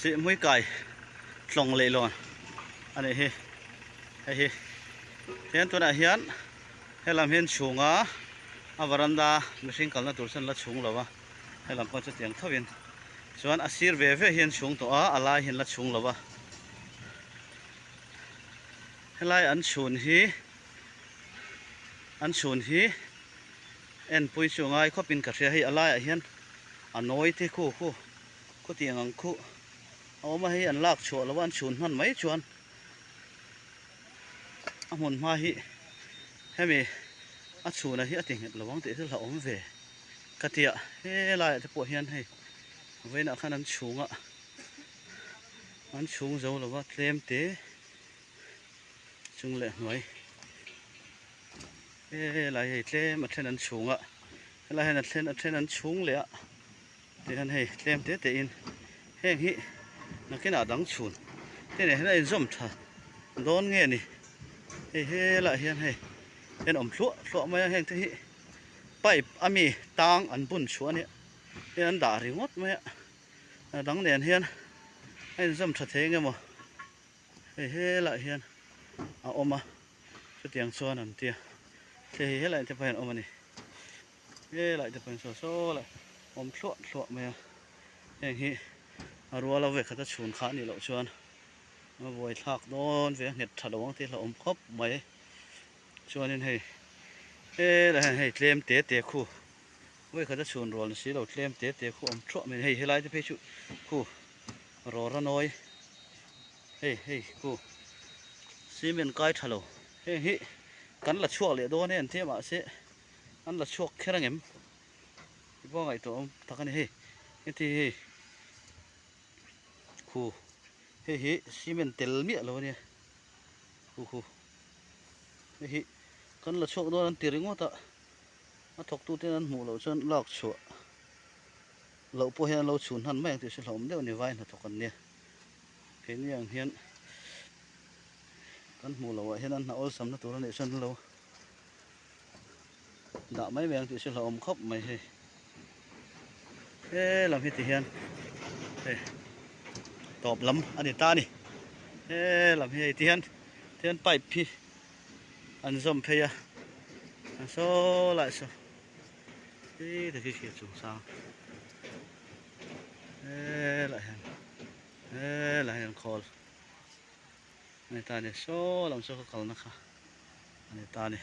สิมุ้ยไก่ลงเลยลอนอันนี้เฮ้เห็นตัวนั้นเห็นให้ลำเห็นสูงวารันดาไม่ใช่กันนะตัวฉันละสูงแล้ววะให้ลำก็จะเตียงเท่าเป็นส่วนอาศิรเวเห็นสูงตัวอะไรเห็นละสูงแล้ววะให้ไล่อันสูงฮีเอ็นปุยสูงไอ้เขาเป็นกระเทียให้อะไรเห็นอันน้อยที่คู่เตียงอังคู่เอามาให้อันลากชัวแล้วว่าอันสูงมันไม่ชวนอันมันมาให้มีอันสูงนะที่อันติงระวังติดที่เราอมเวกระเทียเฮ้ลายจะปวดเห็นให้เว้นขนาดสูงอันสูงเจ้าหรือว่าเต็มเตะสูงเลยหน่อยลายเต็มอันเท่านั้นสูงลายนั้นเท่านั้นสูงเลยเดี๋ยวให้เต็มเตะอินแห้งฮินักกินอาดังสูงเดี๋ยวให้ได้ร่มท่าโดนเงี้ยนี่เฮ้ละเห็นอมชั่วมาแห้งที่ไปอามีตางอันบุญชัวเนี่ยอันด่าริงดไหมดังเนียนเห็นให้ร่มท่าเทงไงมั้งเฮ้ละเห็นเอาออกมาจะเตียงชัวนั่นเตียเฮ้ละจะไปเอามานี่ละจะเป็นชัวละอมชั่วมาแห้งฮิรัวเราเวกเขาจะชวนขานี่เราชวนมาบวยทักโดนเวียงเห็ดถลงที่เราอมครบไหมชวนนี่แล้วให้เตรียมเตะคู่เว้ยเขาจะชวนรอสิเราเตรียมเตะคู่อมชั่วมันให้ไล่จะไปชุคู่รอระน้อยคู่ซีเมนต์ไกด์ถลงกันละชั่วเลยโดนเนี่ยเที่ยมาเสียอันละชั่วแค่ไหนที่ว่าไงตัวทักกันที่คู่ซีเมนต์เตลเมียแล้วเนี่ยคู่กันละชั่วโดนตีริงว่าตะมาถกตู้ที่นั่นหมูเราชนลอกชั่วเราพอเห็นเราฉุนหันแม่งที่ฉลองเดี๋ยวนี้ไว้นะถกกันเนี่ยเห็นอย่างเห็นกันหมูเราเห็นนั่นเอาสำนักตัวนั้นเนี่ยชนเราด่าไม่แม่งที่ฉลองครบไม่ใช่เราพิธีเห็นตอบล้ำอันนี้ตานี่ลำเฮียเทียนไปพี่อันส้มเพียอันโซ่lạiโซ่แต่ที่เขียนสูงสาวlạiเห็นคอลอันนี้ตาเนี่ยโซ่ลำโซ่เขานะคะอันนี้ตาเนี่ย